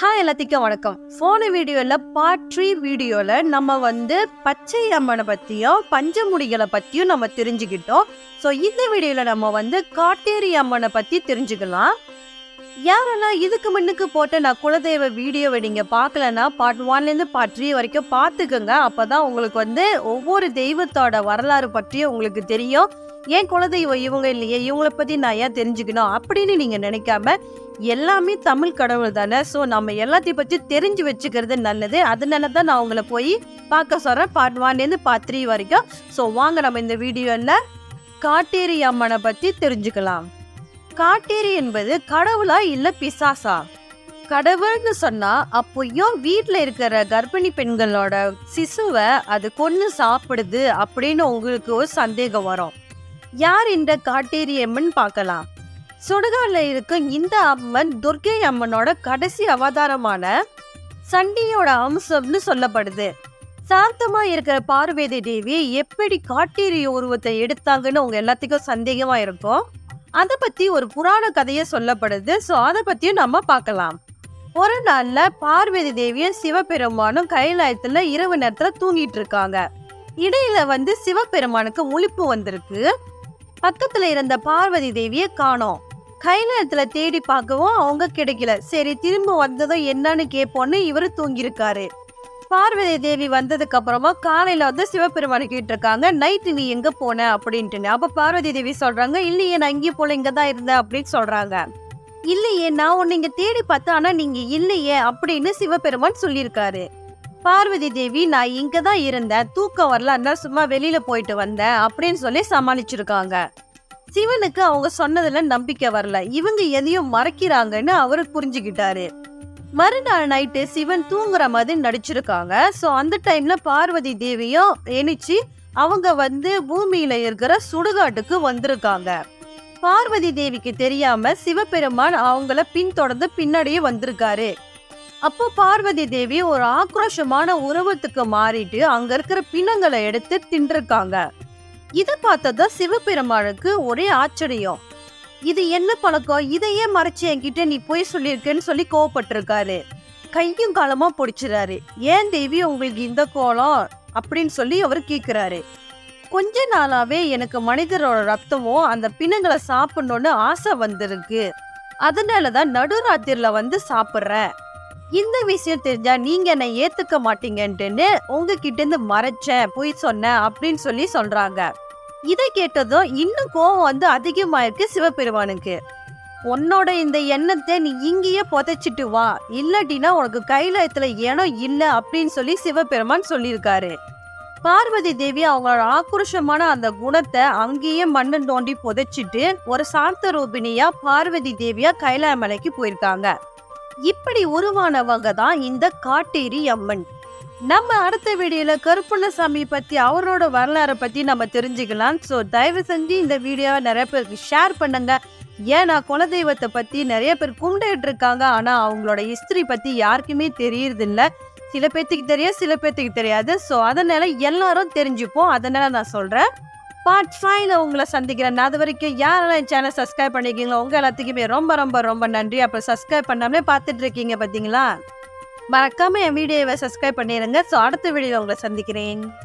Hi எல்லாத்துக்கும் வணக்கம். போன வீடியோல பார்ட் 3 வீடியோல நம்ம பச்சை அம்மனை பத்தியும் பஞ்சமுடிகளை பத்தியும் நம்ம தெரிஞ்சுக்கிட்டோம். ஸோ இந்த வீடியோல நம்ம காட்டேரி அம்மனை பத்தி தெரிஞ்சுக்கலாம். யாரெல்லாம் இதுக்கு முன்னுக்கு போட்ட நான் குலதெய்வ வீடியோவை நீங்க பார்க்கலன்னா பார்ட் 1லேருந்து பார்ட் 3 வரைக்கும் பார்த்துக்கோங்க. அப்பதான் உங்களுக்கு ஒவ்வொரு தெய்வத்தோட வரலாறு பற்றி உங்களுக்கு தெரியும். ஏன் குலதெய்வம் இவங்க இல்லையே, இவங்களை பத்தி நான் ஏன் தெரிஞ்சுக்கணும் அப்படின்னு நீங்க நினைக்காம, எல்லாமே தமிழ் கடவுள் தானே, ஸோ நம்ம எல்லாத்தையும் பற்றி தெரிஞ்சு வச்சுக்கிறது நல்லது. அதனால தான் நான் உங்களை போய் பார்க்க சொல்கிறேன் பார்ட் 1லேருந்து பார்ட் 3 வரைக்கும். ஸோ வாங்க நம்ம இந்த வீடியோவில் காட்டேரி அம்மனை பற்றி தெரிஞ்சுக்கலாம். காட்டேரி என்பது கடவுளா இல்லை பிசாசா? கடவுள்னு சொன்னா அப்போயும் வீட்டில் இருக்கிற கர்ப்பிணி பெண்களோட சிசுவை அது கொன்று சாப்பிடுது அப்படின்னு உங்களுக்கு ஒரு சந்தேகம் வரும். யார் இந்த காட்டேரி அம்மன் பார்க்கலாம். சுடுகாட்டில் இருக்கும் இந்த அம்மன் துர்க்கை அம்மனோட கடைசி அவதாரமான சண்டியோட அம்சம்னு சொல்லப்படுது. சாந்தமா இருக்கிற பார்வதி தேவி எப்படி காட்டேரி உருவத்தை எடுத்தாங்கன்னு உங்க எல்லாத்துக்கும் சந்தேகமா இருக்கும். அதை பத்தி ஒரு புராண கதையை சொல்லப்படுது. ஸோ அதை பத்தியும் நம்ம பார்க்கலாம். ஒரு நாள்ல பார்வதி தேவியும் சிவபெருமானும் கைலாயத்துல இரவு நேரத்துல தூங்கிட்டு இருக்காங்க. இடையில சிவபெருமானுக்கு முழிப்பு வந்திருக்கு. பக்கத்துல இருந்த பார்வதி தேவியை காணோம். கைலாயத்துல தேடி பார்க்கவும் அவங்க கிடைக்கல. சரி, திரும்ப வந்ததும் என்னன்னு கேட்போன்னு இவரு தூங்கியிருக்காரு. பார்வதி தேவி வந்ததுக்கு அப்புறமா காலையில சிவபெருமானு கேட்டிருக்காங்க, நைட்டு நீ எங்க போன அப்படின்ட்டு. அப்ப பார்வதி தேவி சொல்றாங்க, இல்லையே நான் இங்கே போல இங்கதான் இருந்தேன் அப்படின்னு சொல்றாங்க. இல்லையே, நான் உன்னை இங்க தேடி பார்த்தேன், ஆனா நீங்க இல்லையே அப்படின்னு சிவபெருமான் சொல்லியிருக்காரு. பார்வதி தேவி, நான் இங்கதான் இருந்தேன், தூக்கம் வரல, அதனால சும்மா வெளியில போயிட்டு வந்தேன் அப்படின்னு சொல்லி சமாளிச்சிருக்காங்க. சிவனுக்கு அவங்க சொன்னதுல நம்பிக்கை வரல. இவங்க எதையும் மறைக்கிறாங்கன்னு அவரு புரிஞ்சுக்கிட்டாரு. மறுநாள் நைட்டு சிவன் தூங்குற மாதிரி நடிச்சிருக்காங்க. ஸோ அந்த டைம்ல பார்வதி தேவியும் எணிச்சு அவங்க பூமியில இருக்கிற சுடுகாட்டுக்கு வந்திருக்காங்க. பார்வதி தேவிக்கு தெரியாம சிவபெருமான் அவங்கள பின்தொடர்ந்து பின்னாடியே வந்திருக்காரு. அப்போ பார்வதி தேவி ஒரு ஆக்ரோஷமான உருவத்துக்கு மாறிட்டு அங்க இருக்கிற பிணங்களை எடுத்து தின்றுருக்காங்க. இதை பார்த்ததான் சிவபெருமானுக்கு ஒரே ஆச்சரியம். இது என்ன பழக்கம், இதையே மறைச்சு என்கிட்ட நீ போய் சொல்லியிருக்கேன்னு சொல்லி கோவப்பட்டிருக்காரு. கையும் காலமா பிடிச்சிடாரு. ஏன் தேவி உங்களுக்கு இந்த கோலம் அப்படின்னு சொல்லி அவர் கேட்கிறாரு. கொஞ்ச நாளாவே எனக்கு மனிதரோட ரத்தமும் அந்த பிணங்களை சாப்பிடணும்னு ஆசை வந்திருக்கு, அதனாலதான் நடுராத்திரில சாப்பிட்றேன். இந்த விஷயம் தெரிஞ்சா நீங்க என்னை ஏத்துக்க மாட்டீங்கன்ட்டுன்னு உங்ககிட்ட இருந்து மறைச்சேன், போய் சொன்னேன் அப்படின்னு சொல்லி சொல்றாங்க. இதை கேட்டதும் இன்னும் கோவம் அதிகமாயிருக்கு சிவபெருமானுக்கு. உன்னோட இந்த எண்ணத்தை நீ இங்கேயே புதைச்சிட்டு வா, இல்லாட்டினா உனக்கு கைலாயத்துல இடம் இல்லை அப்படின்னு சொல்லி சிவபெருமான் சொல்லியிருக்காரு. பார்வதி தேவி அவங்களோட ஆக்ரோஷமான அந்த குணத்தை அங்கேயே மண்ணு தோண்டி புதைச்சிட்டு ஒரு சாந்த ரூபினியா பார்வதி தேவியா கைலாய மலைக்கு போயிருக்காங்க. இப்படி உருவானவங்க தான் இந்த காட்டேரி அம்மன். நம்ம அடுத்த வீடியோல கருப்பண்ணசாமி பத்தி அவரோட வரலாறை பத்தி நம்ம தெரிஞ்சுக்கலாம். ஸோ தயவு செஞ்சு இந்த வீடியோவை நிறைய பேருக்கு ஷேர் பண்ணுங்க. ஏன்னா குலதெய்வத்தை பத்தி நிறைய பேர் கும்பிட்டு இருக்காங்க, ஆனா அவங்களோட ஹிஸ்டரி பத்தி யாருக்குமே தெரியறது இல்லை. சில பேர்த்துக்கு தெரியும், சில பேர்த்துக்கு தெரியாது. ஸோ அதனால எல்லாரும் தெரிஞ்சுப்போம். அதனால நான் சொல்றேன், பார்ட் 5ல உங்களை சந்திக்கிறேன். அது வரைக்கும் யாரெல்லாம் என் சேனல் சப்ஸ்கிரைப் பண்ணிருக்கீங்களோ உங்க எல்லாத்துக்குமே ரொம்ப ரொம்ப ரொம்ப நன்றி. அப்புறம் சப்ஸ்கிரைப் பண்ணாமலே பார்த்துட்டு இருக்கீங்க பார்த்தீங்களா, மறக்காம என் வீடியோவை சப்ஸ்கிரைப் பண்ணிடுங்க. ஸோ அடுத்த வீடியோவில் உங்களை சந்திக்கிறேன்.